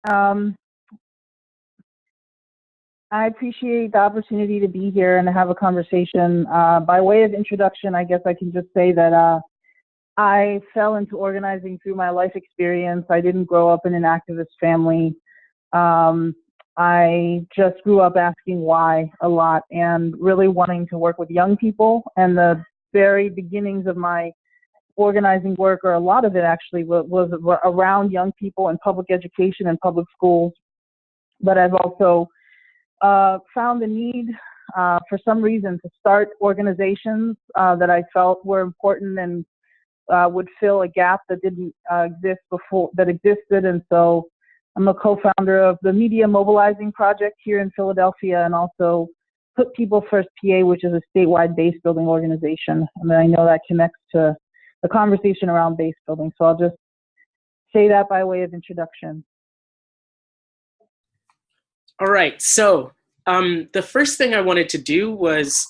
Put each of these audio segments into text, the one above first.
Um, I appreciate the opportunity to be here and to have a conversation. By way of introduction, I guess I can just say that I fell into organizing through my life experience. I didn't grow up in an activist family. Um, I just grew up asking why a lot and really wanting to work with young people. And the very beginnings of my organizing work, or a lot of it actually, was around young people in public education and public schools. But I've also found the need for some reason to start organizations that I felt were important and would fill a gap that didn't exist before, that existed. And so I'm a co-founder of the Media Mobilizing Project here in Philadelphia, and also Put People First PA, which is a statewide base building organization. And I know that connects to the conversation around base building. So I'll just say that by way of introduction. All right, so the first thing I wanted to do was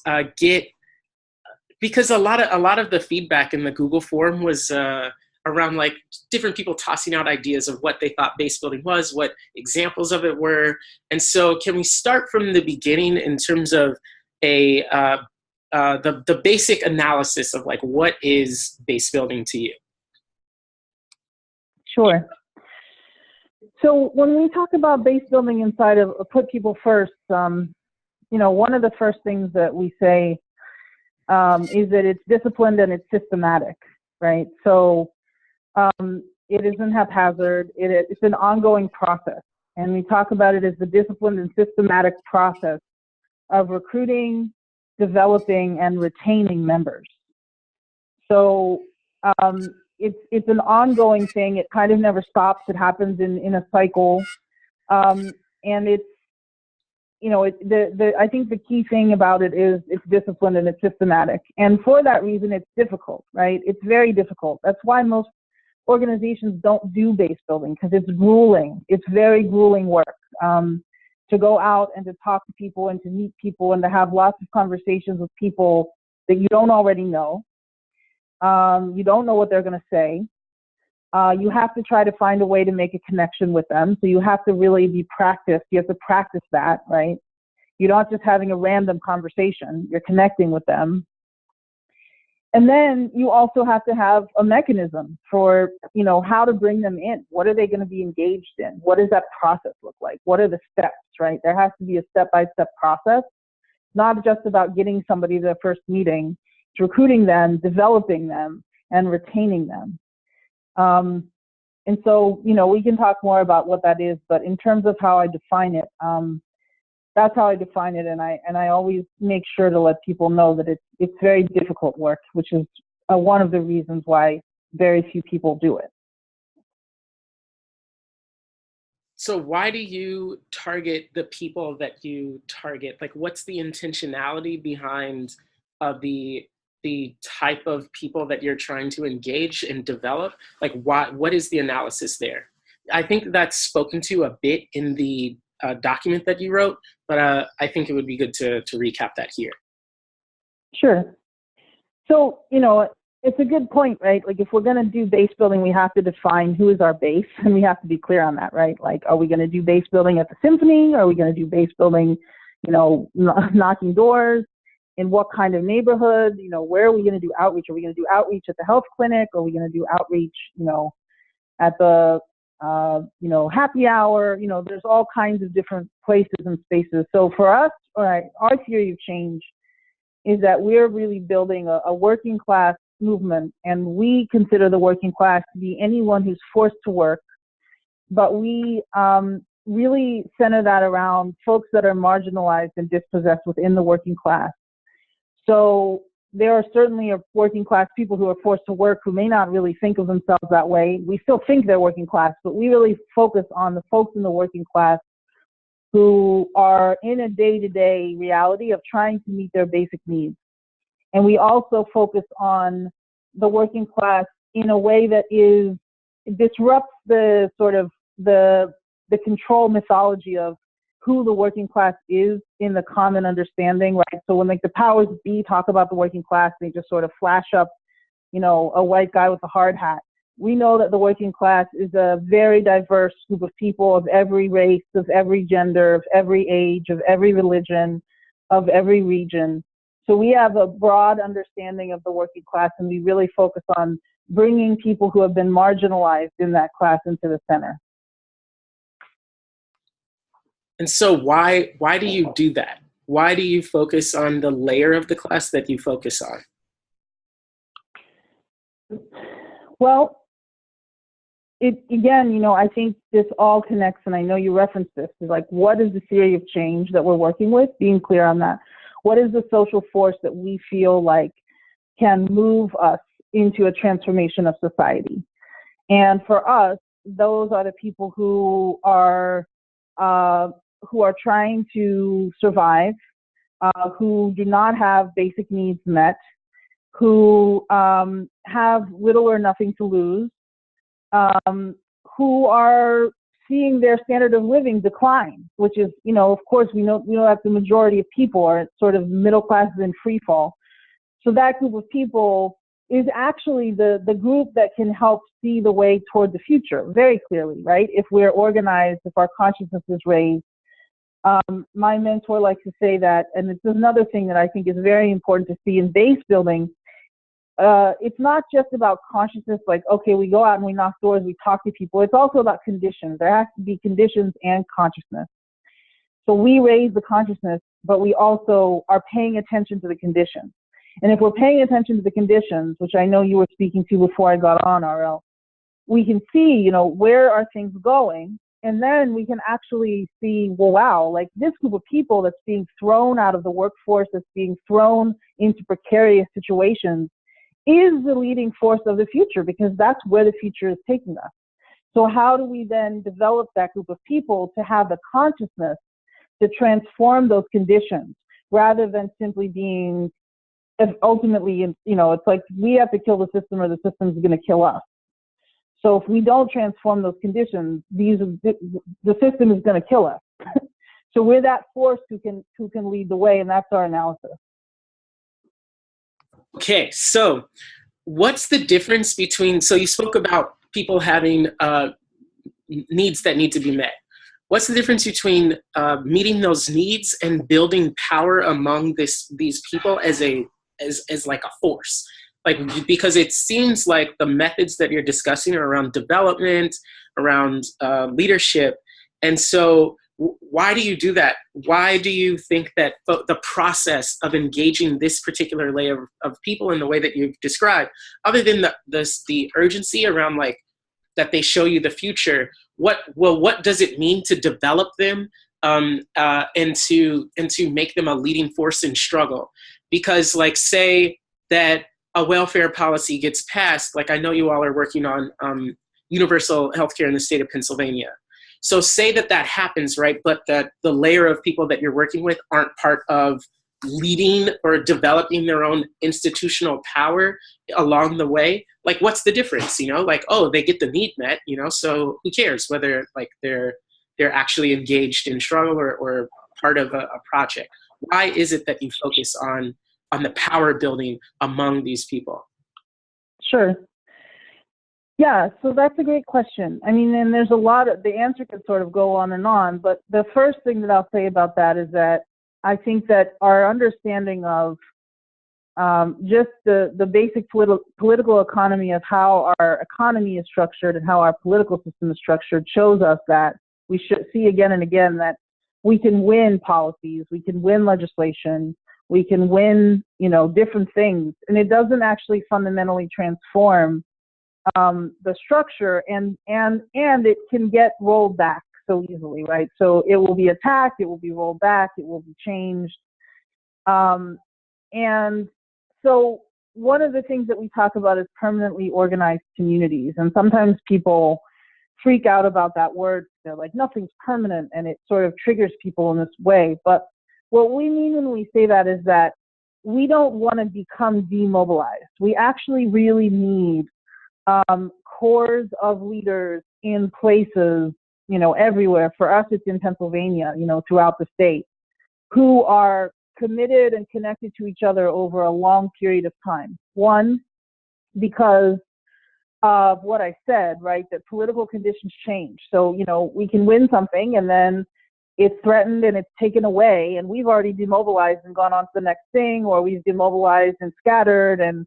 because a lot of the feedback in the Google form was around like different people tossing out ideas of what they thought base building was, what examples of it were. And so can we start from the beginning in terms of the basic analysis of like, what is base building to you? Sure. So when we talk about base building inside of Put People First, one of the first things that we say is that it's disciplined and it's systematic, right? So it isn't haphazard. It's an ongoing process. And we talk about it as the disciplined and systematic process of recruiting, developing, and retaining members. So it's an ongoing thing. It kind of never stops. It happens in a cycle. And it's, I think the key thing about it is it's disciplined and it's systematic. And for that reason, it's difficult, right? It's very difficult. That's why most organizations don't do base building, because it's grueling. It's very grueling work to go out and to talk to people and to meet people and to have lots of conversations with people that you don't already know. You don't know what they're going to say. You have to try to find a way to make a connection with them. So you have to really be practiced. You have to practice that, right? You're not just having a random conversation. You're connecting with them. And then you also have to have a mechanism for, how to bring them in. What are they going to be engaged in? What does that process look like? What are the steps, right? There has to be a step-by-step process, not just about getting somebody to their first meeting. It's recruiting them, developing them, and retaining them. And so, we can talk more about what that is, but in terms of how I define it, that's how I define it. And I always make sure to let people know that it's very difficult work, which is one of the reasons why very few people do it. So why do you target the people that you target? Like, what's the intentionality behind the type of people that you're trying to engage and develop? Like, what is the analysis there? I think that's spoken to a bit in the document that you wrote, but I think it would be good to recap that here. Sure. So, it's a good point, right? Like, if we're going to do base building, we have to define who is our base, and we have to be clear on that, right? Like, are we going to do base building at the symphony? Are we going to do base building, knocking doors? In what kind of neighborhood? Where are we going to do outreach? Are we going to do outreach at the health clinic? Are we going to do outreach, at the, happy hour? There's all kinds of different places and spaces. So for us, our theory of change is that we're really building a working class movement, and we consider the working class to be anyone who's forced to work, but we really center that around folks that are marginalized and dispossessed within the working class. So there are certainly working class people who are forced to work who may not really think of themselves that way. We still think they're working class, but we really focus on the folks in the working class who are in a day-to-day reality of trying to meet their basic needs. And we also focus on the working class in a way that disrupts the sort of the control mythology of who the working class is in the common understanding, right? So when like the powers be talk about the working class, they just sort of flash up, a white guy with a hard hat. We know that the working class is a very diverse group of people of every race, of every gender, of every age, of every religion, of every region. So we have a broad understanding of the working class, and we really focus on bringing people who have been marginalized in that class into the center. And so why do you do that? Why do you focus on the layer of the class that you focus on? Well, again, I think this all connects, and I know you referenced this, is like, what is the theory of change that we're working with? Being clear on that. What is the social force that we feel like can move us into a transformation of society? And for us, those are the people who are trying to survive, who do not have basic needs met, who have little or nothing to lose, who are seeing their standard of living decline, which is, of course, we know that the majority of people are sort of middle classes in free fall. So that group of people is actually the group that can help see the way toward the future very clearly, right? If we're organized, if our consciousness is raised. My mentor likes to say that, and it's another thing that I think is very important to see in base building. It's not just about consciousness, like, okay, we go out and we knock doors, we talk to people. It's also about conditions. There has to be conditions and consciousness. So we raise the consciousness, but we also are paying attention to the conditions. And if we're paying attention to the conditions, which I know you were speaking to before I got on, RL, we can see, where are things going? And then we can actually see, well, wow, like this group of people that's being thrown out of the workforce, that's being thrown into precarious situations, is the leading force of the future, because that's where the future is taking us. So how do we then develop that group of people to have the consciousness to transform those conditions, rather than simply being, ultimately, it's like we have to kill the system or the system's going to kill us. So if we don't transform those conditions, the system is going to kill us. So we're that force who can lead the way, and that's our analysis. Okay, so what's the difference between, so you spoke about people having needs that need to be met. What's the difference between meeting those needs and building power among these people as like a force? Like, because it seems like the methods that you're discussing are around development, around leadership. And so why do you do that? Why do you think that the process of engaging this particular layer of people in the way that you've described, other than the urgency around like that they show you the future, what does it mean to develop them and to make them a leading force in struggle? Because like, say that a welfare policy gets passed, like I know you all are working on universal healthcare in the state of Pennsylvania. So say that happens, right? But that the layer of people that you're working with aren't part of leading or developing their own institutional power along the way. Like, what's the difference? Like, oh, they get the need met, so who cares whether like they're actually engaged in struggle or part of a project? Why is it that you focus on the power building among these people? Sure. Yeah, so that's a great question. I mean, and there's the answer could sort of go on and on, but the first thing that I'll say about that is that I think that our understanding of just the basic political economy of how our economy is structured and how our political system is structured shows us that we should see again and again that we can win policies, we can win legislation, we can win, different things, and it doesn't actually fundamentally transform the structure, and it can get rolled back so easily, right? So it will be attacked, it will be rolled back, it will be changed. And so one of the things that we talk about is permanently organized communities. And sometimes people freak out about that word. They're like, nothing's permanent, and it sort of triggers people in this way. But what we mean when we say that is that we don't want to become demobilized. We actually really need cores of leaders in places, everywhere. For us, it's in Pennsylvania, throughout the state, who are committed and connected to each other over a long period of time. One, because of what I said, right? That political conditions change. So, we can win something and then it's threatened and it's taken away, and we've already demobilized and gone on to the next thing, or we've demobilized and scattered. And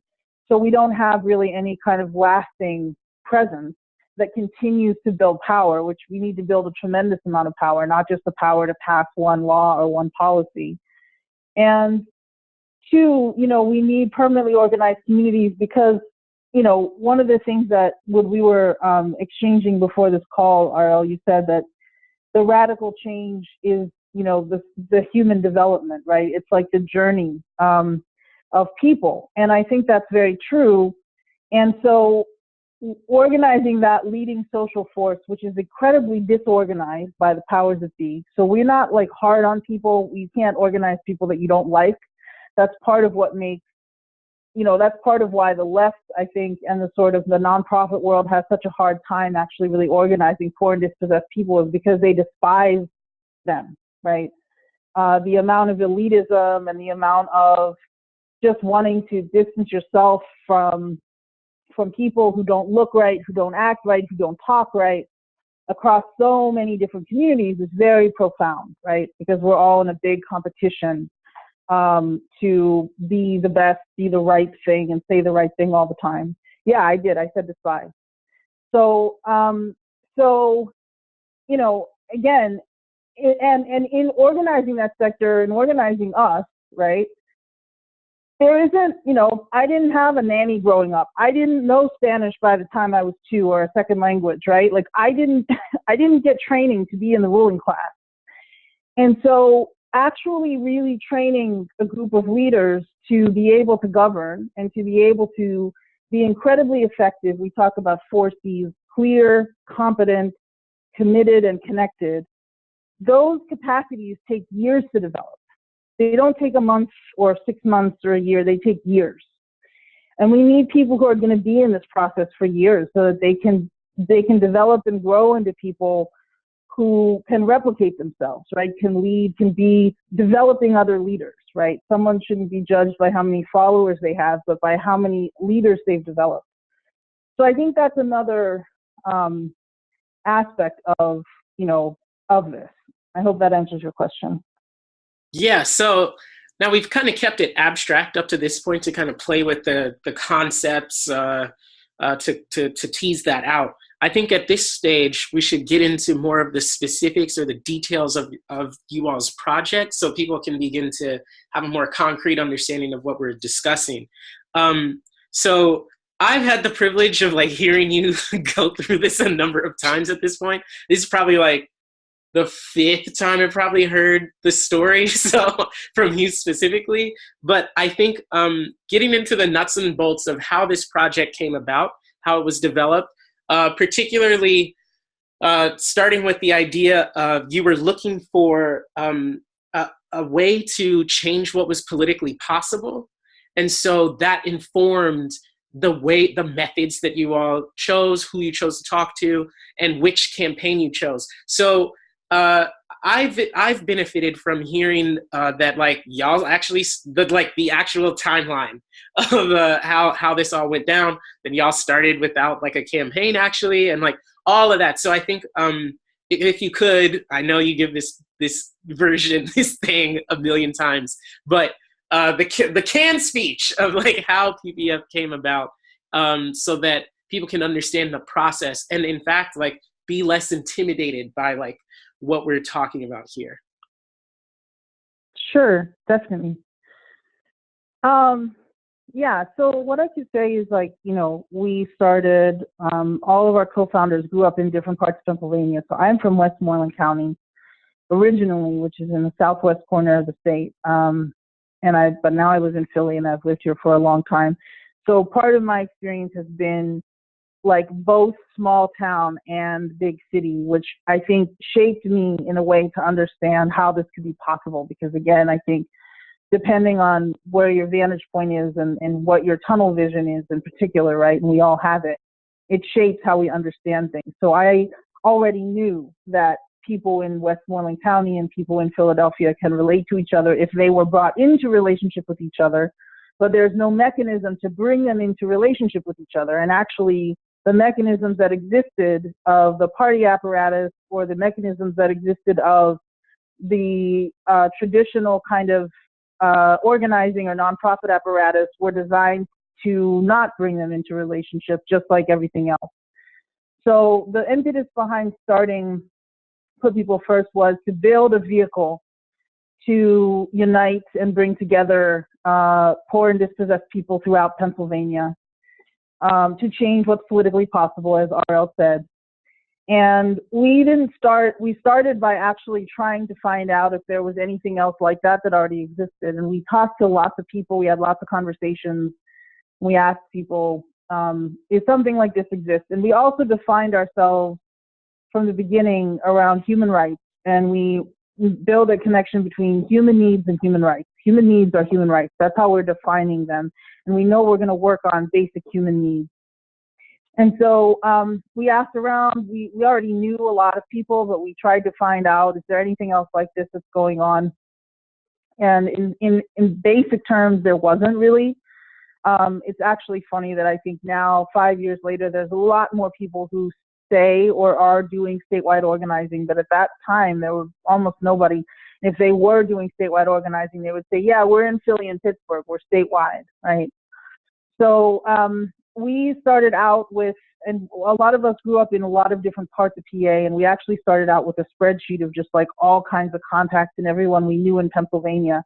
so we don't have really any kind of lasting presence that continues to build power, which we need to build a tremendous amount of power, not just the power to pass one law or one policy. And two, we need permanently organized communities because, one of the things that we were exchanging before this call, RL, you said that the radical change is, the human development, right? It's like the journey of people. And I think that's very true. And so organizing that leading social force, which is incredibly disorganized by the powers that be. So we're not like hard on people. You can't organize people that you don't like. That's part of what makes, that's part of why the left, I think, and the sort of the nonprofit world has such a hard time actually really organizing poor and dispossessed people, is because they despise them, right? The amount of elitism and the amount of just wanting to distance yourself from people who don't look right, who don't act right, who don't talk right, across so many different communities is very profound, right? Because we're all in a big competition to be the best, be the right thing, and say the right thing all the time. Yeah, I did. I said despise. So, again, and in organizing that sector and organizing us, right? There isn't, I didn't have a nanny growing up. I didn't know Spanish by the time I was 2, or a second language, right? Like I didn't get training to be in the ruling class. And so actually really training a group of leaders to be able to govern and to be able to be incredibly effective. We talk about 4 C's: clear, competent, committed, and connected. Those capacities take years to develop. They don't take a month or 6 months or a year, they take years. And we need people who are going to be in this process for years so that they can develop and grow into people who can replicate themselves, right? Can lead, can be developing other leaders, right? Someone shouldn't be judged by how many followers they have, but by how many leaders they've developed. So I think that's another aspect of, of this. I hope that answers your question. Yeah, so now we've kind of kept it abstract up to this point to kind of play with the concepts to tease that out. I think at this stage, we should get into more of the specifics or the details of you all's project so people can begin to have a more concrete understanding of what we're discussing. So I've had the privilege of hearing you go through this a number of times at this point. This is probably the 5th time I've probably heard the story, so from you specifically. But I think getting into the nuts and bolts of how this project came about, how it was developed, particularly starting with the idea of you were looking for a way to change what was politically possible. And so that informed the methods that you all chose, who you chose to talk to, and which campaign you chose. So I've benefited from hearing that y'all actually the actual timeline of how this all went down. Then y'all started without a campaign actually, and all of that. So I think if you could, I know you give this version, this thing a million times, but the canned speech of how PPF came about, so that people can understand the process and in fact be less intimidated by what we're talking about here. Sure, definitely. Yeah, so what I could say is we started, all of our co-founders grew up in different parts of Pennsylvania. So I'm from Westmoreland County originally, which is in the southwest corner of the state. But now I live in Philly and I've lived here for a long time. So part of my experience has been both small town and big city, which I think shaped me in a way to understand how this could be possible. Because again, I think depending on where your vantage point is and what your tunnel vision is in particular, right? And we all have it. It shapes how we understand things. So I already knew that people in Westmoreland County and people in Philadelphia can relate to each other if they were brought into relationship with each other, but there's no mechanism to bring them into relationship with each other and actually the mechanisms that existed of the party apparatus or the mechanisms that existed of the traditional kind of organizing or nonprofit apparatus were designed to not bring them into relationships, just like everything else. So the impetus behind starting Put People First was to build a vehicle to unite and bring together poor and dispossessed people throughout Pennsylvania, to change what's politically possible, as RL said. And we started by actually trying to find out if there was anything else like that already existed. And we talked to lots of people, we had lots of conversations. We asked people, if something like this exists. And we also defined ourselves from the beginning around human rights. And we build a connection between human needs and human rights. Human needs are human rights. That's how we're defining them. And we know we're going to work on basic human needs. And so we asked around. We already knew a lot of people, but we tried to find out, is there anything else like this that's going on? And in basic terms, there wasn't really. It's actually funny that I think now, 5 years later, there's a lot more people who say or are doing statewide organizing, but at that time, there was almost nobody. If they were doing statewide organizing, they would say, yeah, we're in Philly and Pittsburgh, we're statewide, right? So we started out with, and a lot of us grew up in a lot of different parts of PA, and we actually started out with a spreadsheet of just like all kinds of contacts and everyone we knew in Pennsylvania.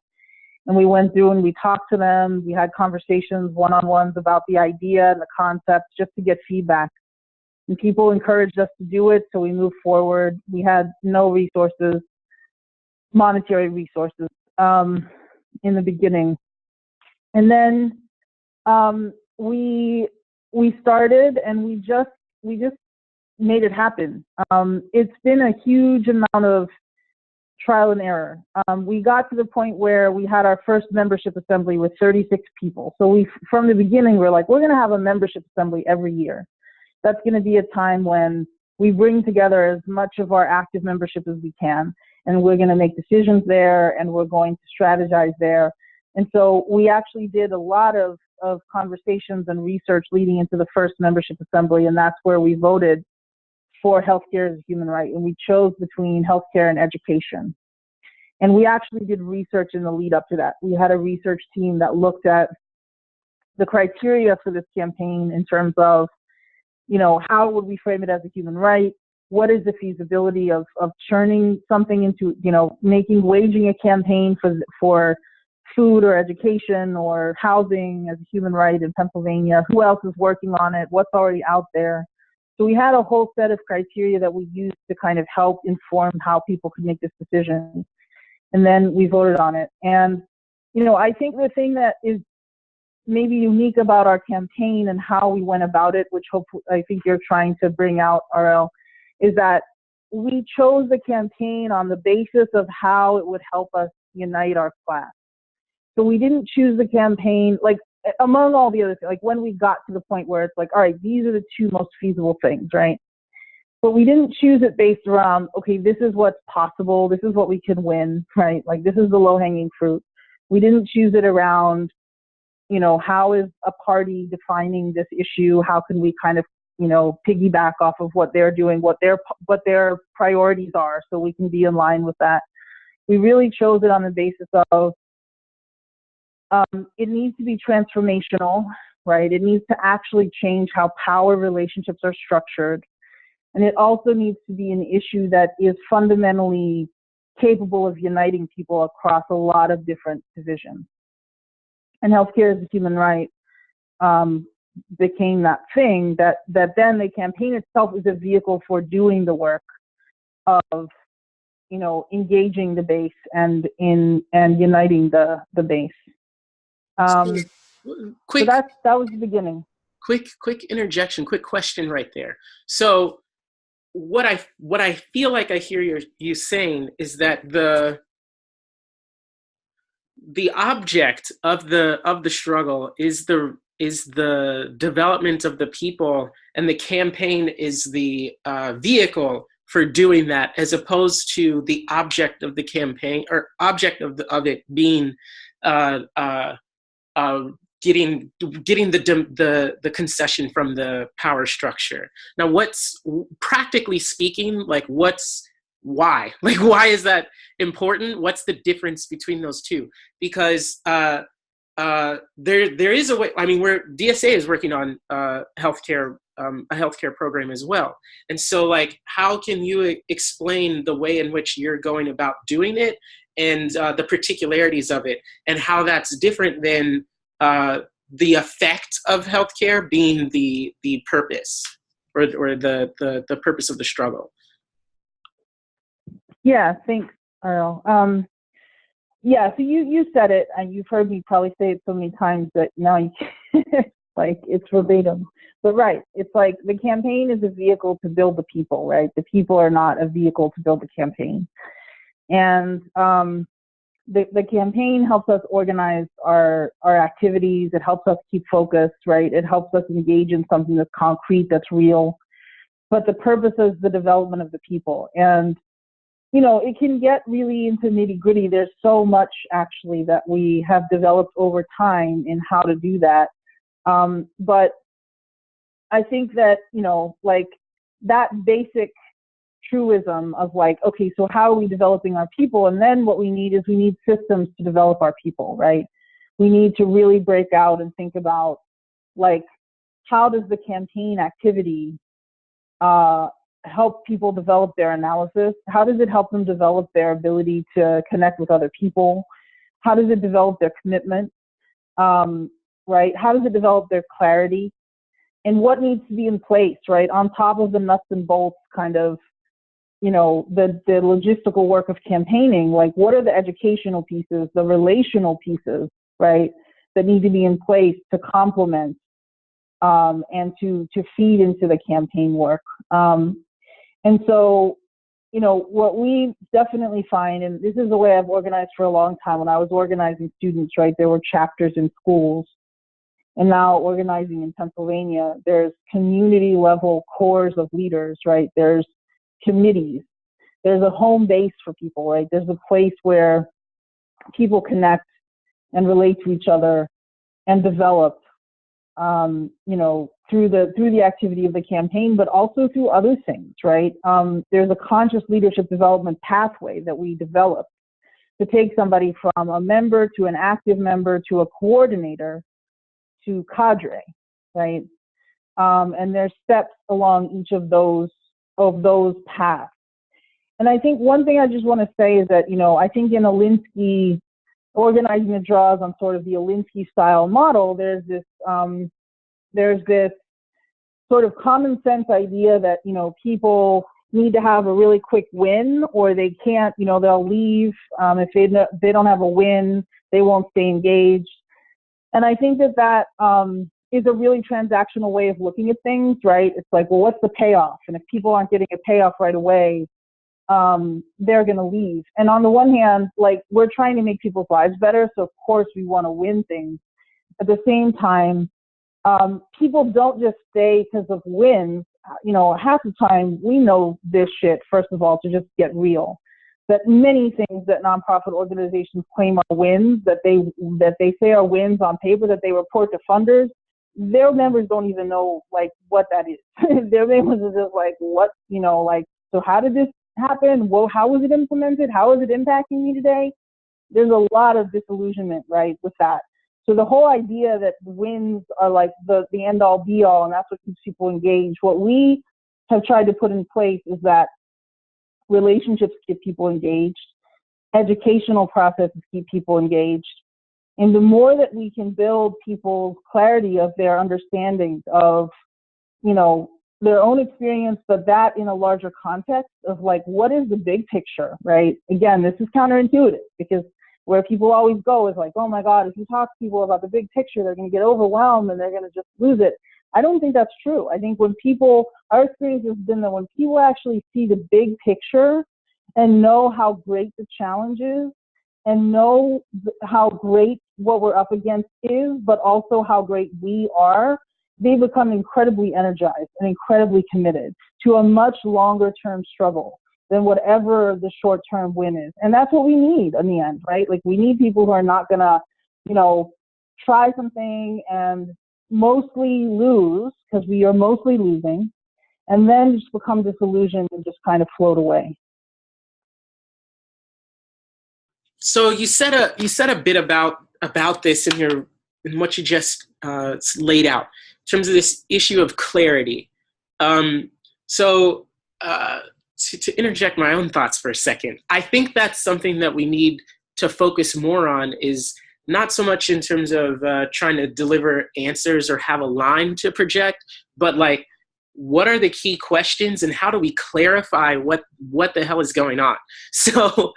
And we went through and we talked to them. We had conversations, one-on-ones about the idea and the concept just to get feedback. And people encouraged us to do it, so we moved forward. We had no resources, monetary resources, in the beginning. And then we started, and we just made it happen. It's been a huge amount of trial and error. We got to the point where we had our first membership assembly with 36 people. So from the beginning, we're like, we're going to have a membership assembly every year. That's going to be a time when we bring together as much of our active membership as we can, and we're going to make decisions there, and we're going to strategize there. And so we actually did a lot of conversations and research leading into the first membership assembly, and that's where we voted for healthcare as a human right, and we chose between healthcare and education. And we actually did research in the lead up to that. We had a research team that looked at the criteria for this campaign in terms of, how would we frame it as a human right? What is the feasibility of churning something into, waging a campaign for food or education or housing as a human right in Pennsylvania? Who else is working on it? What's already out there? So we had a whole set of criteria that we used to kind of help inform how people could make this decision. And then we voted on it. And, I think the thing that is maybe unique about our campaign and how we went about it, which hopefully I think you're trying to bring out, RL, is that we chose the campaign on the basis of how it would help us unite our class. So we didn't choose the campaign, like among all the other things, like when we got to the point where it's like, all right, these are the two most feasible things, right? But we didn't choose it based around, okay, this is what's possible, this is what we can win, right? Like this is the low-hanging fruit. We didn't choose it around, how is a party defining this issue? How can we kind of, piggyback off of what they're doing, what their priorities are, so we can be in line with that. We really chose it on the basis of it needs to be transformational, right? It needs to actually change how power relationships are structured. And it also needs to be an issue that is fundamentally capable of uniting people across a lot of different divisions. And healthcare as a human right became that thing that then the campaign itself is a vehicle for doing the work of, engaging the base and uniting the base. Quick, so that was the beginning. Quick interjection, quick question right there. So what I feel like I hear you saying is that the object of the struggle is the development of the people, and the campaign is the vehicle for doing that, as opposed to the object of the campaign or object of it being getting the concession from the power structure. Now, what's practically speaking, like why? Like, why is that important? What's the difference between those two? Because there is a way. I mean, DSA is working on healthcare, a healthcare program as well. And so, like, how can you explain the way in which you're going about doing it, and the particularities of it, and how that's different than the effect of healthcare being the purpose, or the purpose of the struggle? Yeah, thanks, Earl. Yeah, so you said it, and you've heard me probably say it so many times that now you like it's verbatim. But right, it's like the campaign is a vehicle to build the people, right? The people are not a vehicle to build the campaign. And the campaign helps us organize our activities. It helps us keep focused, right? It helps us engage in something that's concrete, that's real. But the purpose is the development of the people. And you know, it can get really into nitty gritty. There's so much actually that we have developed over time in how to do that. But I think that, you know, like that basic truism of like, okay, so how are we developing our people? And then what we need is we need systems to develop our people, right? We need to really break out and think about like, how does the campaign activity help people develop their analysis? How does it help them develop their ability to connect with other people? How does it develop their commitment? Right? How does it develop their clarity? And what needs to be in place, right? On top of the nuts and bolts kind of, you know, the logistical work of campaigning, like what are the educational pieces, the relational pieces, right? That need to be in place to complement and to feed into the campaign work. And so, you know, what we definitely find, and this is the way I've organized for a long time. When I was organizing students, right, there were chapters in schools. And now organizing in Pennsylvania, there's community level cores of leaders, right? There's committees. There's a home base for people, right? There's a place where people connect and relate to each other and develop, you know, through the activity of the campaign, but also through other things, right? There's a conscious leadership development pathway that we develop to take somebody from a member to an active member to a coordinator to cadre, right? And there's steps along each of those paths. And I think one thing I just want to say is that, you know, I think in Alinsky, organizing that draws on sort of the Alinsky style model, there's this sort of common sense idea that, you know, people need to have a really quick win, or they can't, you know, they'll leave. If they don't have a win, they won't stay engaged. And I think that is a really transactional way of looking at things, right? It's like, well, what's the payoff? And if people aren't getting a payoff right away, they're going to leave. And on the one hand, like, we're trying to make people's lives better, so of course we want to win things. At the same time, people don't just stay because of wins. You know, half the time we know this shit, first of all, to just get real. That many things that nonprofit organizations claim are wins, that they say are wins on paper, that they report to funders, their members don't even know like what that is. Their members are just like, what, you know, like, so how did this happen? Well, how was it implemented? How is it impacting me today? There's a lot of disillusionment, right, with that. So the whole idea that wins are like the end all be all, and that's what keeps people engaged. What we have tried to put in place is that relationships keep people engaged, educational processes keep people engaged. And the more that we can build people's clarity of their understandings of, you know, their own experience, but that in a larger context of like, what is the big picture, right? Again, this is counterintuitive because where people always go is like, oh my God, if you talk to people about the big picture, they're going to get overwhelmed and they're going to just lose it. I don't think that's true. I think our experience has been that when people actually see the big picture and know how great the challenge is and know how great what we're up against is, but also how great we are, they become incredibly energized and incredibly committed to a much longer term struggle than whatever the short term win is. And that's what we need in the end, right? Like, we need people who are not gonna, you know, try something and mostly lose, because we are mostly losing, and then just become disillusioned and just kind of float away. So you said a bit about this in what you just laid out in terms of this issue of clarity. So to interject my own thoughts for a second, I think that's something that we need to focus more on, is not so much in terms of trying to deliver answers or have a line to project, but like, what are the key questions and how do we clarify what the hell is going on? So,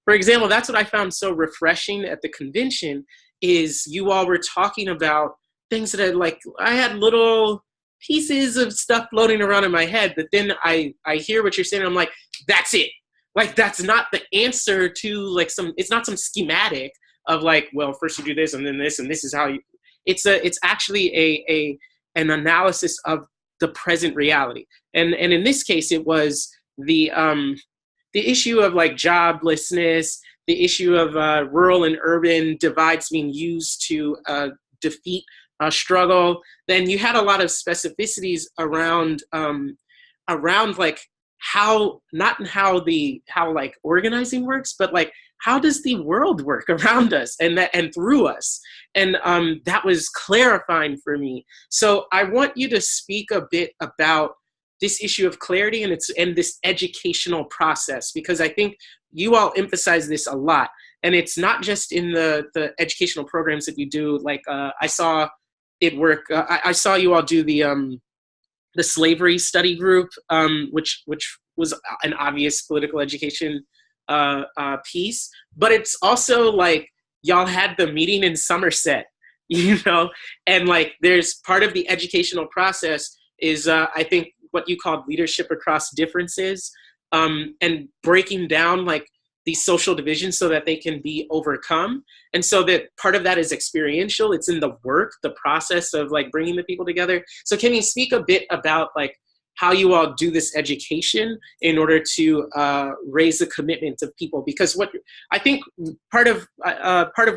for example, that's what I found so refreshing at the convention, is you all were talking about things that I had little pieces of stuff floating around in my head, but then I hear what you're saying, and I'm like, that's it. Like, that's not the answer to like it's not some schematic of like, well, first you do this and then this, and this is how you, it's actually an analysis of the present reality. And in this case, it was the issue of like joblessness, the issue of rural and urban divides being used to defeat struggle. Then you had a lot of specificities around like how like organizing works, but like how does the world work around us and through us, and that was clarifying for me. So I want you to speak a bit about this issue of clarity and this educational process, because I think you all emphasize this a lot, and it's not just in the educational programs that you do. Like I saw it work. I saw you all do the slavery study group, which was an obvious political education piece, but it's also like y'all had the meeting in Somerset, and like there's part of the educational process is I think what you called leadership across differences, and breaking down like these social divisions so that they can be overcome. And so that part of that is experiential. It's in the work, the process of like bringing the people together. So can you speak a bit about like how you all do this education in order to raise the commitment of people? Because what I think part of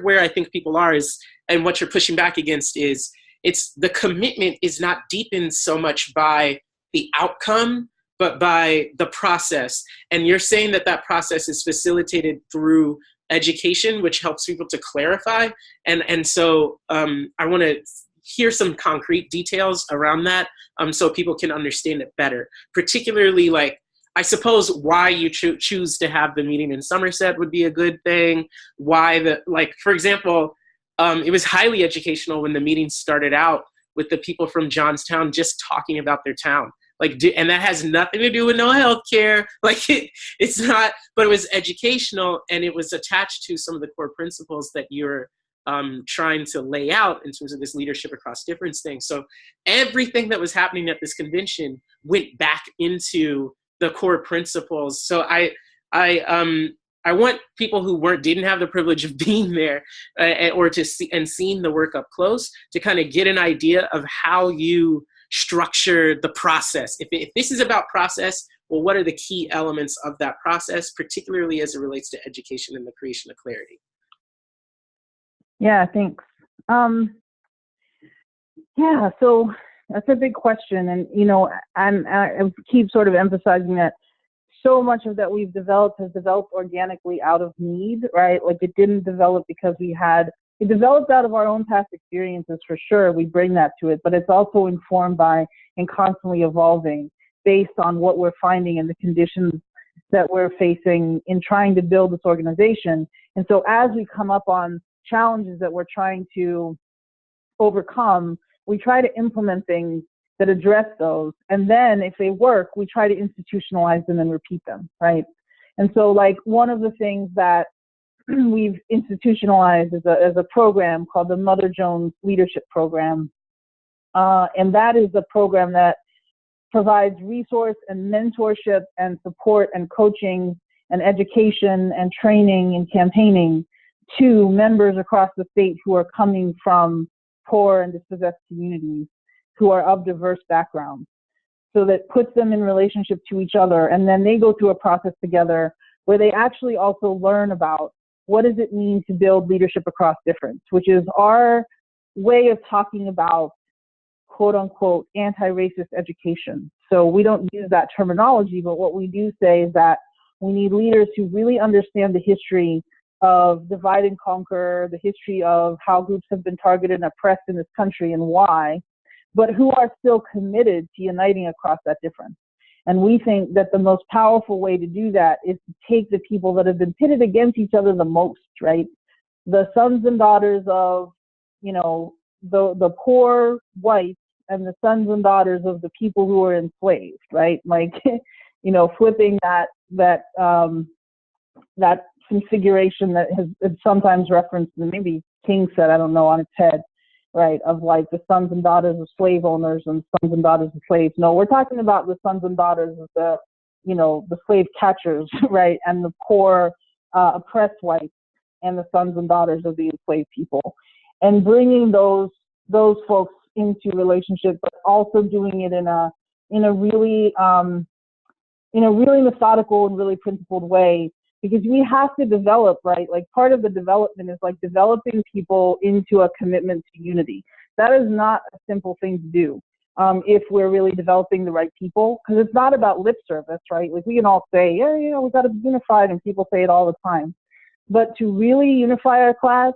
where I think people are is, and what you're pushing back against is, it's the commitment is not deepened so much by the outcome, but by the process. And you're saying that process is facilitated through education, which helps people to clarify. And so I want to hear some concrete details around that, so people can understand it better. Particularly, like, I suppose why you choose to have the meeting in Somerset would be a good thing. Why for example, it was highly educational when the meeting started out with the people from Johnstown just talking about their town. And that has nothing to do with no healthcare. It's not, but it was educational, and it was attached to some of the core principles that you're trying to lay out in terms of this leadership across difference thing. So everything that was happening at this convention went back into the core principles. So I want people who didn't have the privilege of being there or to see and seeing the work up close to kind of get an idea of how you structure the process. If this is about process, well, what are the key elements of that process, particularly as it relates to education and the creation of clarity? Yeah, thanks. Yeah, so that's a big question. And, I keep sort of emphasizing that so much of that we've developed has developed organically out of need, right? Like, it didn't develop because it developed out of our own past experiences, for sure. We bring that to it, but it's also informed by and constantly evolving based on what we're finding and the conditions that we're facing in trying to build this organization. And so as we come up on challenges that we're trying to overcome, we try to implement things that address those. And then if they work, we try to institutionalize them and repeat them, right? And so like one of the things that we've institutionalized as a program called the Mother Jones Leadership Program. And that is a program that provides resource and mentorship and support and coaching and education and training and campaigning to members across the state who are coming from poor and dispossessed communities who are of diverse backgrounds. So that puts them in relationship to each other. And then they go through a process together where they actually also learn about what does it mean to build leadership across difference, which is our way of talking about quote unquote anti-racist education. So we don't use that terminology, but what we do say is that we need leaders who really understand the history of divide and conquer, the history of how groups have been targeted and oppressed in this country and why, but who are still committed to uniting across that difference. And we think that the most powerful way to do that is to take the people that have been pitted against each other the most, right? The sons and daughters of, you know, the poor whites and the sons and daughters of the people who are enslaved, right? Like, you know, flipping that configuration that has sometimes referenced, and maybe King said, I don't know, on its head, right? Of like the sons and daughters of slave owners and sons and daughters of slaves. No, we're talking about the sons and daughters of the, you know, the slave catchers, right? And the poor oppressed whites and the sons and daughters of the enslaved people, and bringing those folks into relationship, but also doing it in a really methodical and really principled way, because we have to develop, right? Like part of the development is like developing people into a commitment to unity. That is not a simple thing to do if we're really developing the right people, because it's not about lip service, right? Like we can all say, yeah, you know, we got to be unified, and people say it all the time. But to really unify our class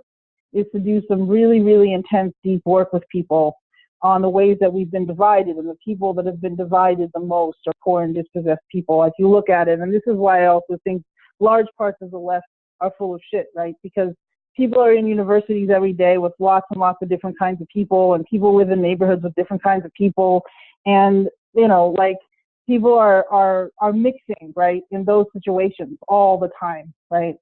is to do some really, really intense, deep work with people on the ways that we've been divided, and the people that have been divided the most are poor and dispossessed people. If you look at it, and this is why I also think large parts of the left are full of shit, right? Because people are in universities every day with lots and lots of different kinds of people, and people live in neighborhoods with different kinds of people, and you know, like people are mixing, right, in those situations all the time, right?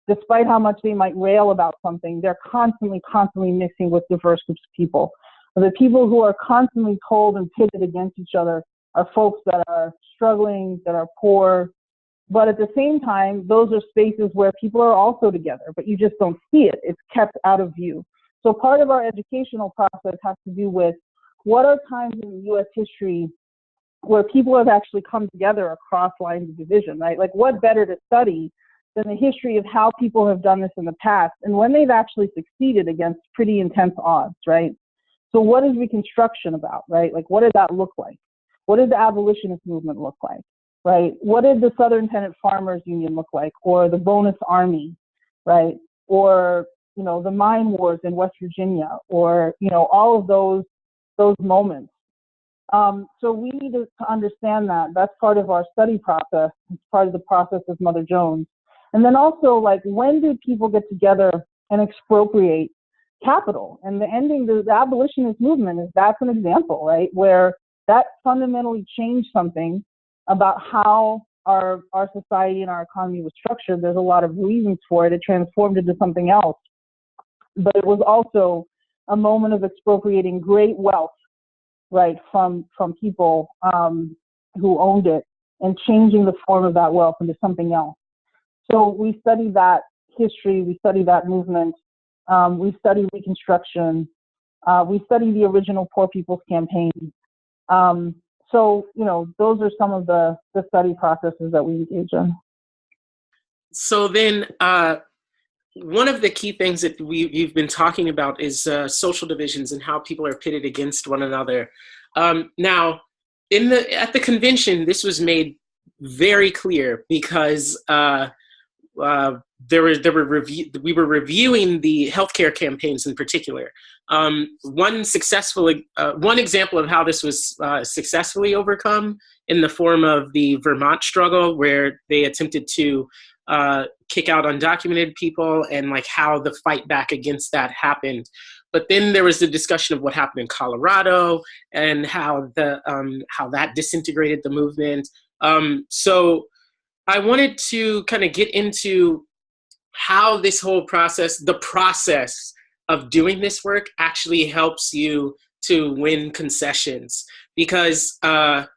Despite how much they might rail about something, they're constantly mixing with diverse groups of people. The people who are constantly told and pitted against each other are folks that are struggling, that are poor. But at the same time, those are spaces where people are also together, but you just don't see it. It's kept out of view. So part of our educational process has to do with what are times in U.S. history where people have actually come together across lines of division, right? Like what better to study than the history of how people have done this in the past and when they've actually succeeded against pretty intense odds, right? So what is Reconstruction about, right? Like what did that look like? What did the abolitionist movement look like, right? What did the Southern Tenant Farmers Union look like, or the Bonus Army, right? Or, you know, the mine wars in West Virginia, or, you know, all of those moments. So we need to understand that. That's part of our study process. It's part of the process of Mother Jones. And then also, like, when do people get together and expropriate capital? And the abolitionist movement that's an example, right? Where that fundamentally changed something about how our society and our economy was structured. There's a lot of reasons for it. It transformed into something else. But it was also a moment of expropriating great wealth, right, from people who owned it, and changing the form of that wealth into something else. So we study that history, we study that movement, we study Reconstruction, we study the original Poor People's Campaign. So, you know, those are some of the study processes that we engage in. So then, one of the key things that you've been talking about is social divisions and how people are pitted against one another. Now, at the convention, this was made very clear because we were reviewing the healthcare campaigns in particular. One example of how this was successfully overcome in the form of the Vermont struggle, where they attempted to kick out undocumented people, and like how the fight back against that happened. But then there was the discussion of what happened in Colorado and how that disintegrated the movement. So I wanted to kind of get into how this whole process, the process of doing this work, actually helps you to win concessions, because and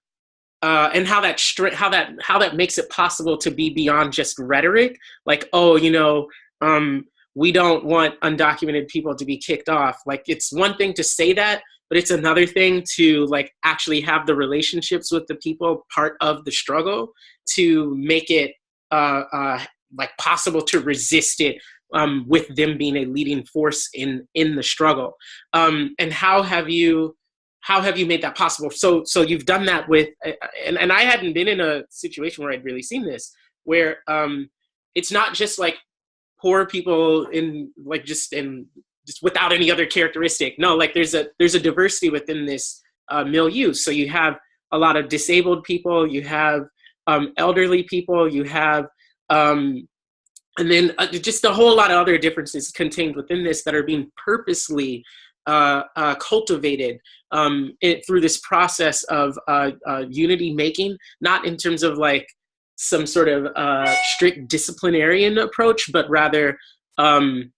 how that makes it possible to be beyond just rhetoric, like, oh, you know, we don't want undocumented people to be kicked off. Like, it's one thing to say that, but it's another thing to like actually have the relationships with the people part of the struggle to make it like possible to resist it with them being a leading force in the struggle. And how have you made that possible? So you've done that with, and I hadn't been in a situation where I'd really seen this, where it's not just like poor people in like just without any other characteristic. No, like there's a diversity within this milieu. So you have a lot of disabled people, you have elderly people, you have and then just a whole lot of other differences contained within this that are being purposely cultivated through this process of unity making, not in terms of like some sort of strict disciplinarian approach, but rather the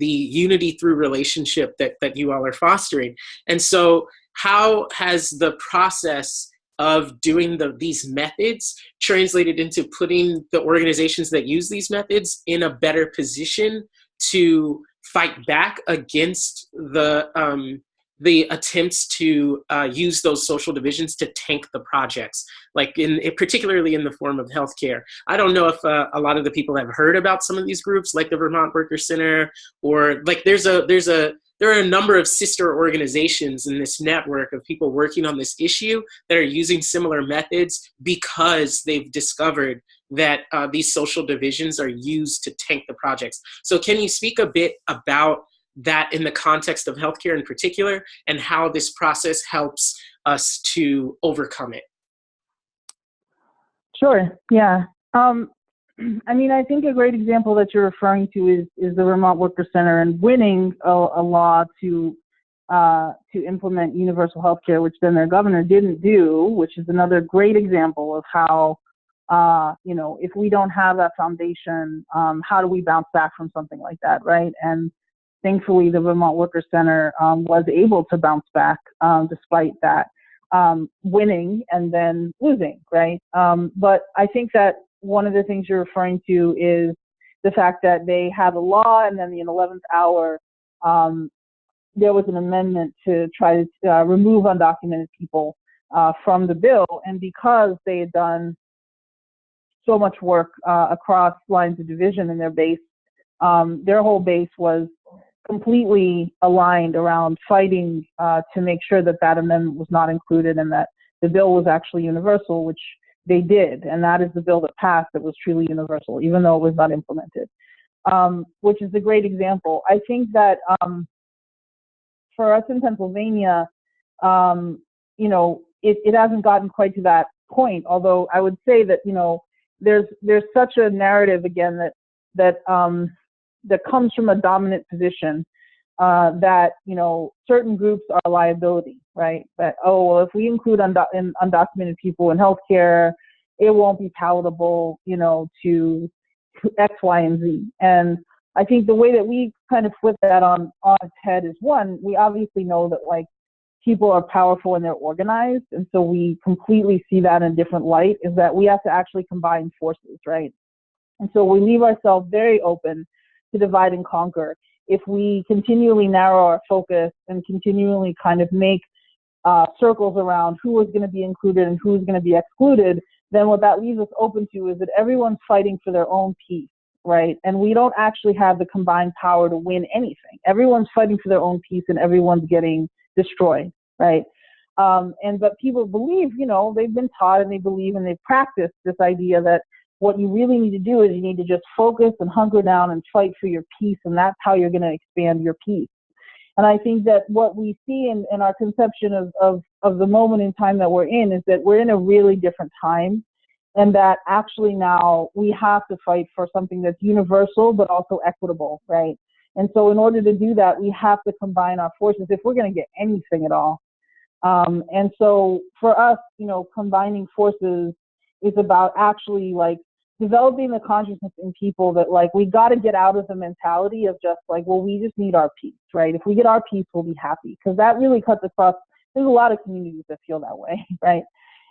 unity through relationship that you all are fostering. And so how has the process of doing these methods translated into putting the organizations that use these methods in a better position to fight back against the attempts to use those social divisions to tank the projects, like particularly in the form of healthcare? I don't know if a lot of the people have heard about some of these groups, like the Vermont Worker Center, or like there are a number of sister organizations in this network of people working on this issue that are using similar methods because they've discovered that these social divisions are used to tank the projects. So can you speak a bit about that in the context of healthcare in particular, and how this process helps us to overcome it? Sure, yeah. I mean, I think a great example that you're referring to is the Vermont Worker Center and winning a law to implement universal health care, which then their governor didn't do, which is another great example of how, if we don't have that foundation, how do we bounce back from something like that, right? And thankfully, the Vermont Worker Center was able to bounce back despite that, winning and then losing, right? But I think that one of the things you're referring to is the fact that they had a law, and then in the 11th hour, there was an amendment to try to remove undocumented people from the bill. And because they had done so much work across lines of division in their base, their whole base was completely aligned around fighting to make sure that that amendment was not included and that the bill was actually universal, which they did. And that is the bill that passed that was truly universal, even though it was not implemented, which is a great example. I think that for us in Pennsylvania, it hasn't gotten quite to that point, although I would say that, there's such a narrative again that comes from a dominant position that, certain groups are a liability, right? That, if we include undocumented people in healthcare, it won't be palatable, to X, Y, and Z. And I think the way that we kind of flip that on its head is, one, we obviously know that like people are powerful and they're organized. And so we completely see that in a different light, is that we have to actually combine forces, right? And so we leave ourselves very open to divide and conquer. If we continually narrow our focus and continually kind of make circles around who is going to be included and who is going to be excluded, then what that leaves us open to is that everyone's fighting for their own peace, right? And we don't actually have the combined power to win anything. Everyone's fighting for their own peace and everyone's getting destroyed, right? But people believe, they've been taught and they believe and they've practiced this idea that what you really need to do is you need to just focus and hunker down and fight for your peace, and that's how you're going to expand your peace. And I think that what we see in our conception of the moment in time that we're in is that we're in a really different time, and that actually now we have to fight for something that's universal but also equitable, right? And so in order to do that, we have to combine our forces if we're going to get anything at all. And so for us, combining forces is about actually like developing the consciousness in people that like we got to get out of the mentality of just like, well, we just need our peace, right? If we get our peace, we'll be happy, because that really cuts across. There's a lot of communities that feel that way, right?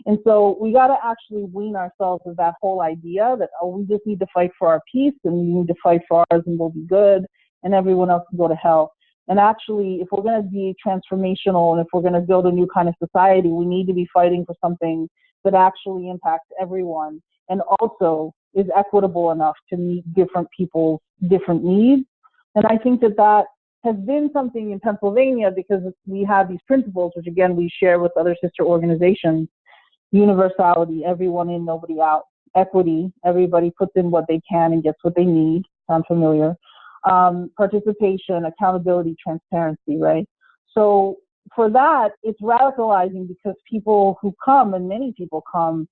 And so we got to actually wean ourselves of that whole idea that, we just need to fight for our peace and we need to fight for ours and we'll be good and everyone else can go to hell. And actually, if we're going to be transformational and if we're going to build a new kind of society, we need to be fighting for something that actually impacts everyone and also is equitable enough to meet different people's different needs. And I think that that has been something in Pennsylvania because we have these principles, which again, we share with other sister organizations: universality, everyone in, nobody out; equity, everybody puts in what they can and gets what they need. Sound familiar? Participation, accountability, transparency, right? So for that, it's radicalizing because people who come, and many people come,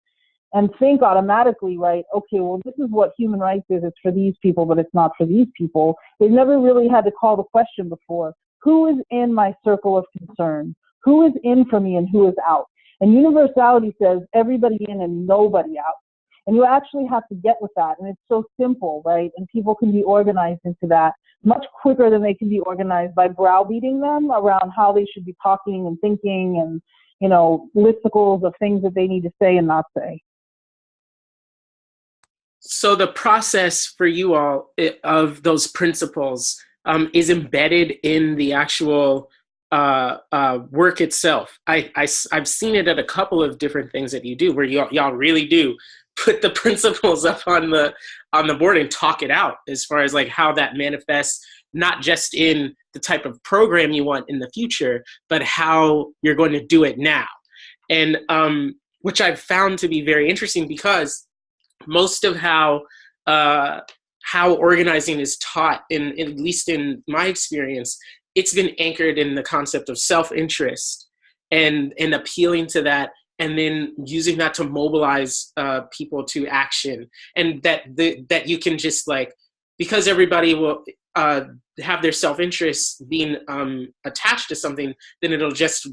and think automatically, right, okay, well, this is what human rights is. It's for these people, but it's not for these people. They've never really had to call the question before: who is in my circle of concern? Who is in for me and who is out? And universality says everybody in and nobody out. And you actually have to get with that. And it's so simple, right? And people can be organized into that much quicker than they can be organized by browbeating them around how they should be talking and thinking and, you know, listicles of things that they need to say and not say. So the process for you all of those principles is embedded in the actual work itself. I've seen it at a couple of different things that you do, where y'all really do put the principles up on the board and talk it out, as far as like how that manifests, not just in the type of program you want in the future, but how you're going to do it now. And which I've found to be very interesting, because most of how organizing is taught, at least in my experience, it's been anchored in the concept of self-interest and appealing to that, and then using that to mobilize people to action. And that you can just, like, because everybody will have their self-interest being attached to something, then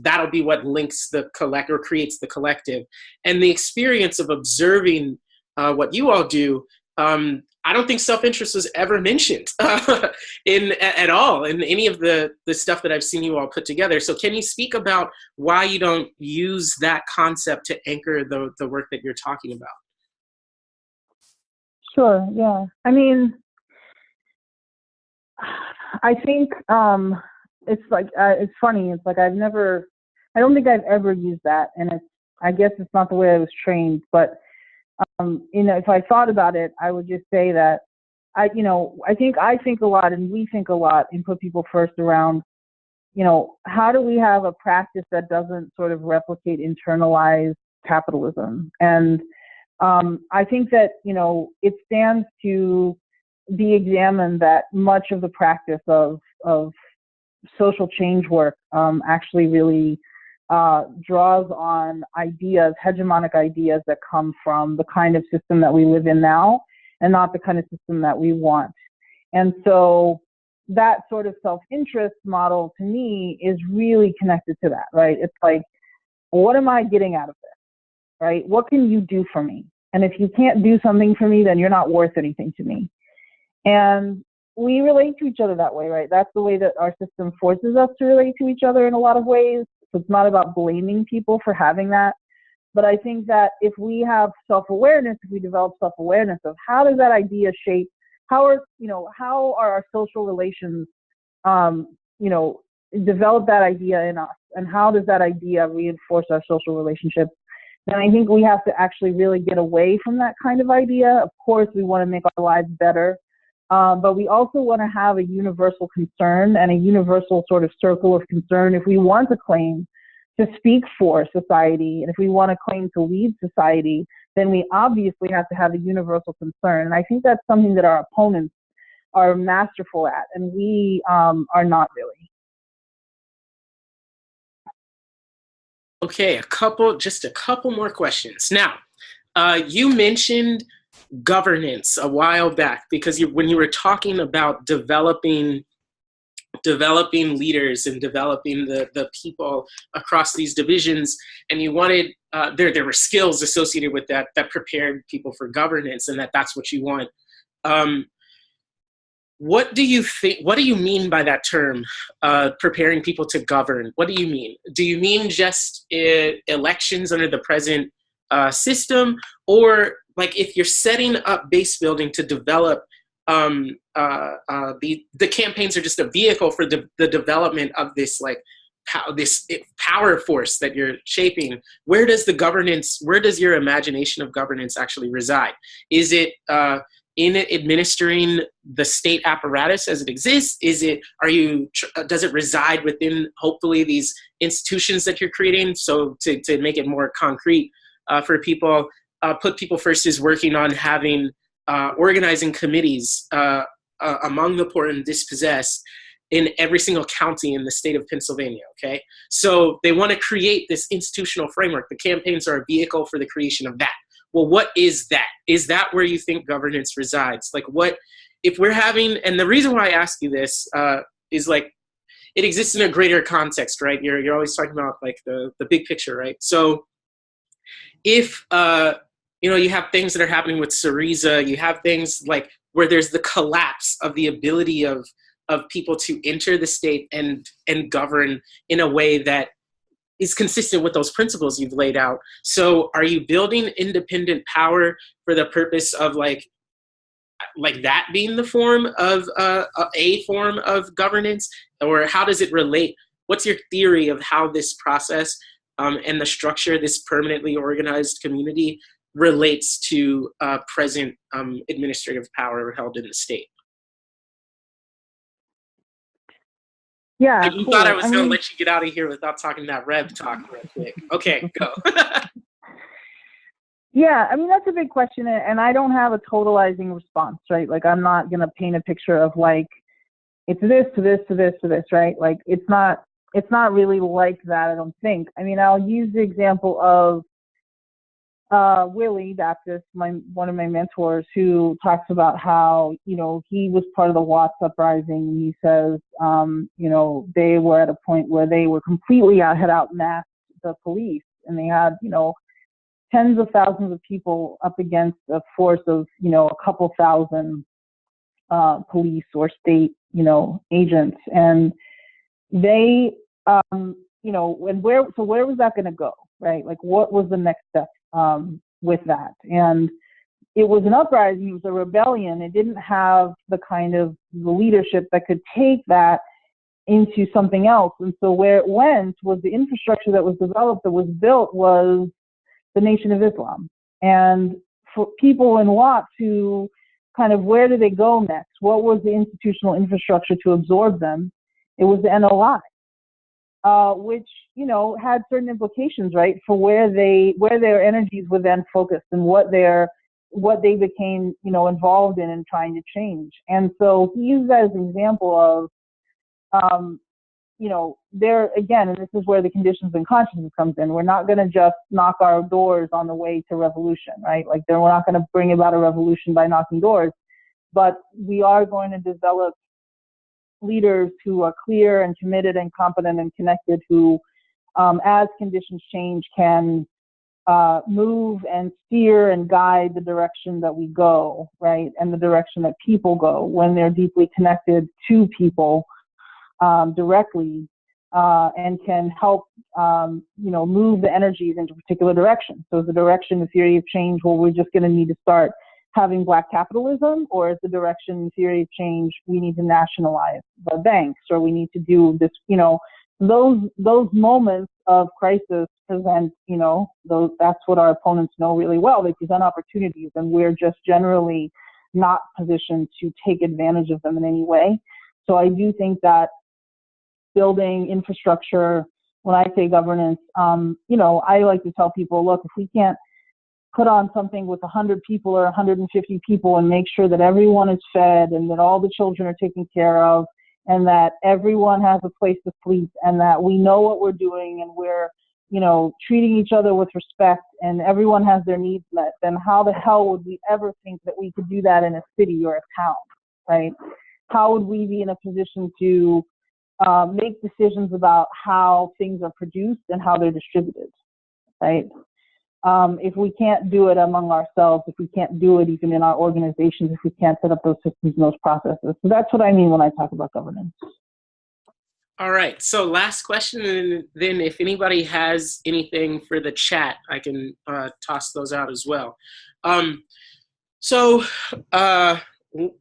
that'll be what links the or creates the collective. And the experience of observing what you all do, I don't think self-interest was ever mentioned at all in any of the stuff that I've seen you all put together. So can you speak about why you don't use that concept to anchor the work that you're talking about? Sure, yeah. I mean, I think it's like, it's funny. It's like I don't think I've ever used that. And I guess it's not the way I was trained, but you know, if I thought about it, I would just say that I think a lot, and we think a lot, and put people first around, you know, how do we have a practice that doesn't sort of replicate internalized capitalism? And I think that, you know, it stands to be examined that much of the practice of social change work actually really draws on ideas, hegemonic ideas that come from the kind of system that we live in now, and not the kind of system that we want. And so that sort of self-interest model, to me, is really connected to that, right? It's like, what am I getting out of this, right? What can you do for me? And if you can't do something for me, then you're not worth anything to me. And we relate to each other that way, right? That's the way that our system forces us to relate to each other in a lot of ways. So it's not about blaming people for having that. But I think that if we have self-awareness, if we develop self-awareness of how does that idea shape, how are our social relations, develop that idea in us, and how does that idea reinforce our social relationships? And I think we have to actually really get away from that kind of idea. Of course, we want to make our lives better. But we also want to have a universal concern and a universal sort of circle of concern if we want to claim to speak for society, and if we want to claim to lead society, then we obviously have to have a universal concern. And I think that's something that our opponents are masterful at, and we are not really. Okay, just a couple more questions. Now, you mentioned governance a while back, because when you were talking about developing leaders and developing the people across these divisions, and you wanted there were skills associated with that prepared people for governance, and that's what you want. What do you mean by that term, preparing people to govern? What do you mean? Do you mean just elections under the present system, or like if you're setting up base building to develop, the campaigns are just a vehicle for the development of this like power force that you're shaping, where does your imagination of governance actually reside? Is it in administering the state apparatus as it exists? Does it reside within, hopefully, these institutions that you're creating? So to make it more concrete for people, put people first is working on having organizing committees among the poor and dispossessed in every single county in the state of Pennsylvania, okay? So they want to create this institutional framework. The campaigns are a vehicle for the creation of that. Well, what is that? Is that where you think governance resides? Like, what, if we're having, and the reason why I ask you this is like, it exists in a greater context, right? You're always talking about like the big picture, right? So if, you have things that are happening with Syriza, you have things like where there's the collapse of the ability of people to enter the state and govern in a way that is consistent with those principles you've laid out. So are you building independent power for the purpose of like that being the form of a form of governance, or how does it relate? What's your theory of how this process and the structure, this permanently organized community, relates to present administrative power held in the state? Yeah, You cool. thought I was going to let you get out of here without talking that Rev talk real quick. Okay, go. Yeah, I mean, that's a big question, and I don't have a totalizing response, right? Like, I'm not going to paint a picture of like, it's this to this to this to this, right? Like, it's not really like that, I don't think. I mean, I'll use the example of Willie Baptist, one of my mentors, who talks about how, he was part of the Watts uprising, and he says, they were at a point where they were completely had outmassed the police, and they had, tens of thousands of people up against a force of, a couple thousand police or state, agents, and they, where was that going to go, right? Like, what was the next step with that? And it was an uprising, it was a rebellion. It didn't have the kind of leadership that could take that into something else. And so where it went was the infrastructure that was developed, that was built, was the Nation of Islam. And for people in Watts who kind of, where do they go next? What was the institutional infrastructure to absorb them? It was the NOI. Which, had certain implications, right, for where their energies were then focused and what they became, involved in trying to change. And so he used that as an example of, there again, and this is where the conditions and consciousness comes in. We're not going to just knock our doors on the way to revolution, right? Like, we're not going to bring about a revolution by knocking doors, but we are going to develop leaders who are clear and committed and competent and connected, who, as conditions change, can move and steer and guide the direction that we go, right? And the direction that people go when they're deeply connected to people directly, and can help, move the energies into particular directions. So is the direction, the theory of change, well, we're just going to need to start having Black capitalism, or is the direction, theory of change, we need to nationalize the banks, or we need to do this, those moments of crisis present, that's what our opponents know really well. They present opportunities, and we're just generally not positioned to take advantage of them in any way. So I do think that building infrastructure, when I say governance, I like to tell people, look, if we can't put on something with 100 people or 150 people and make sure that everyone is fed and that all the children are taken care of and that everyone has a place to sleep and that we know what we're doing and we're, treating each other with respect and everyone has their needs met, then how the hell would we ever think that we could do that in a city or a town, right? How would we be in a position to make decisions about how things are produced and how they're distributed, right? If we can't do it among ourselves, if we can't do it even in our organizations, if we can't set up those systems and those processes. So that's what I mean when I talk about governance. All right. So last question, and then if anybody has anything for the chat, I can toss those out as well. So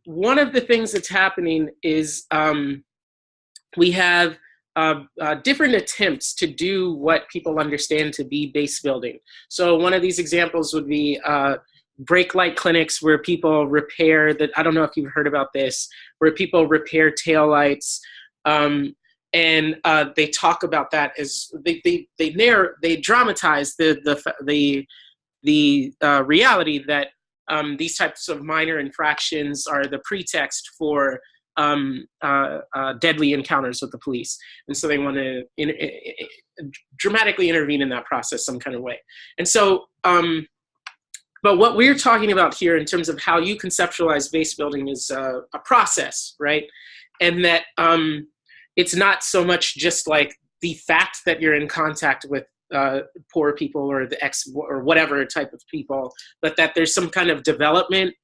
one of the things that's happening is we have different attempts to do what people understand to be base building. So one of these examples would be brake light clinics where people repair that. I don't know if you've heard about this, where people repair taillights. And they talk about that as they dramatize the reality that these types of minor infractions are the pretext for deadly encounters with the police, and so they want to dramatically intervene in that process some kind of way. And so, but what we're talking about here in terms of how you conceptualize base building is a process, right? And that it's not so much just like the fact that you're in contact with poor people or the or whatever type of people, but that there's some kind of development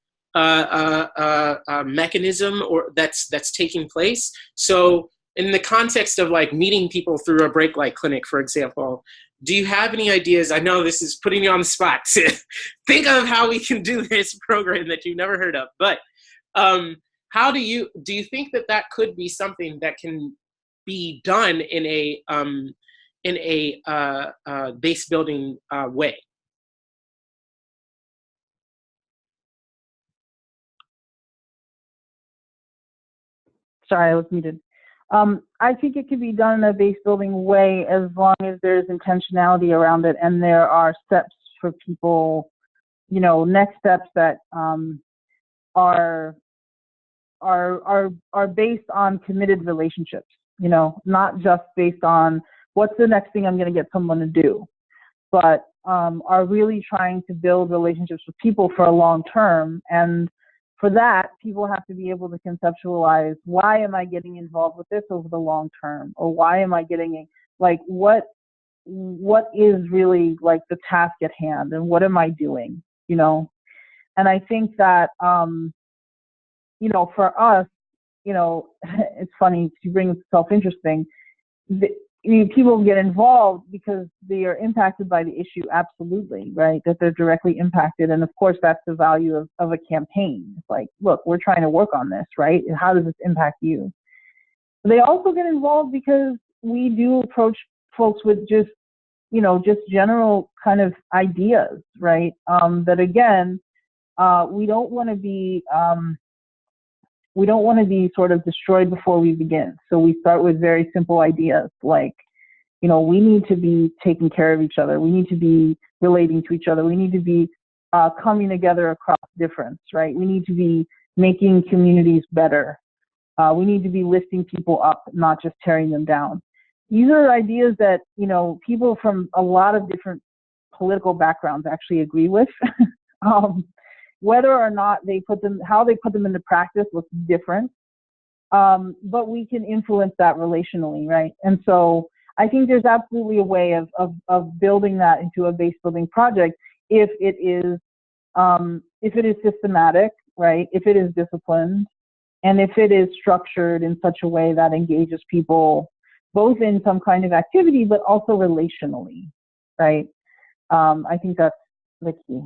mechanism or that's taking place. So in the context of like meeting people through a brake light clinic, for example, do you have any ideas? I know this is putting you on the spot to think of how we can do this program that you've never heard of, but how do you think that could be something that can be done in a base building way? Sorry, I was muted. I think it could be done in a base building way as long as there's intentionality around it and there are steps for people, next steps that are based on committed relationships, not just based on what's the next thing I'm going to get someone to do, but are really trying to build relationships with people for a long term. And for that, people have to be able to conceptualize, why am I getting involved with this over the long term? Or why am I getting, like, what is really like the task at hand and what am I doing, And I think that, for us, it's funny, you bring up the self-interest thing. People get involved because they are impacted by the issue, absolutely, right? That they're directly impacted. And of course, that's the value of a campaign. It's like, look, we're trying to work on this, right? And how does this impact you? They also get involved because we do approach folks with just general kind of ideas, right? That again, we don't want to be sort of destroyed before we begin. So we start with very simple ideas like, we need to be taking care of each other. We need to be relating to each other. We need to be coming together across difference, right? We need to be making communities better. We need to be lifting people up, not just tearing them down. These are ideas that, people from a lot of different political backgrounds actually agree with. Whether or not how they put them into practice looks different. But we can influence that relationally, right? And so I think there's absolutely a way of building that into a base building project if it is systematic, right? If it is disciplined, and if it is structured in such a way that engages people both in some kind of activity, but also relationally, right? I think that's the key.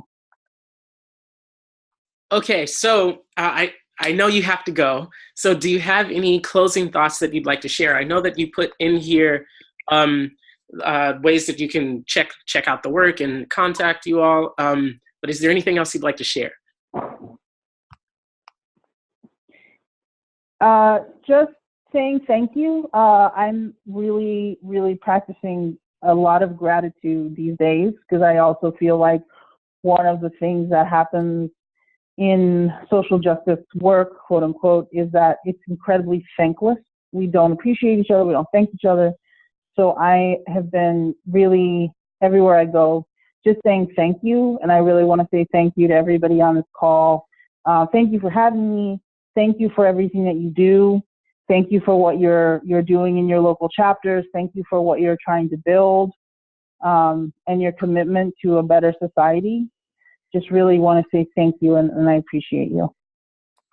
Okay, so I know you have to go. So do you have any closing thoughts that you'd like to share? I know that you put in here ways that you can check out the work and contact you all. But is there anything else you'd like to share? Just saying thank you. I'm really, really practicing a lot of gratitude these days because I also feel like one of the things that happens in social justice work, quote unquote, is that it's incredibly thankless. We don't appreciate each other. We don't thank each other. So I have been really, everywhere I go, just saying thank you. And I really want to say thank you to everybody on this call. Thank you for having me. Thank you for everything that you do. Thank you for what you're doing in your local chapters. Thank you for what you're trying to build and your commitment to a better society. Just really want to say thank you, and I appreciate you.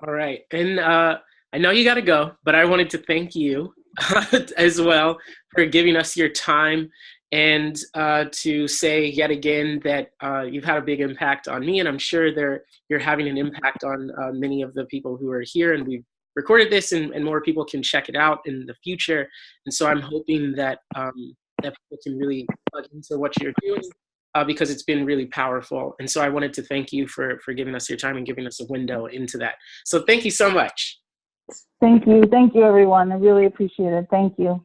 All right. And I know you got to go, but I wanted to thank you as well for giving us your time and to say yet again that you've had a big impact on me, and I'm sure you're having an impact on many of the people who are here, and we've recorded this and more people can check it out in the future. And so I'm hoping that that people can really plug into what you're doing because it's been really powerful. And so I wanted to thank you for giving us your time and giving us a window into that. So thank you so much. Thank you. Thank you, everyone. I really appreciate it. Thank you.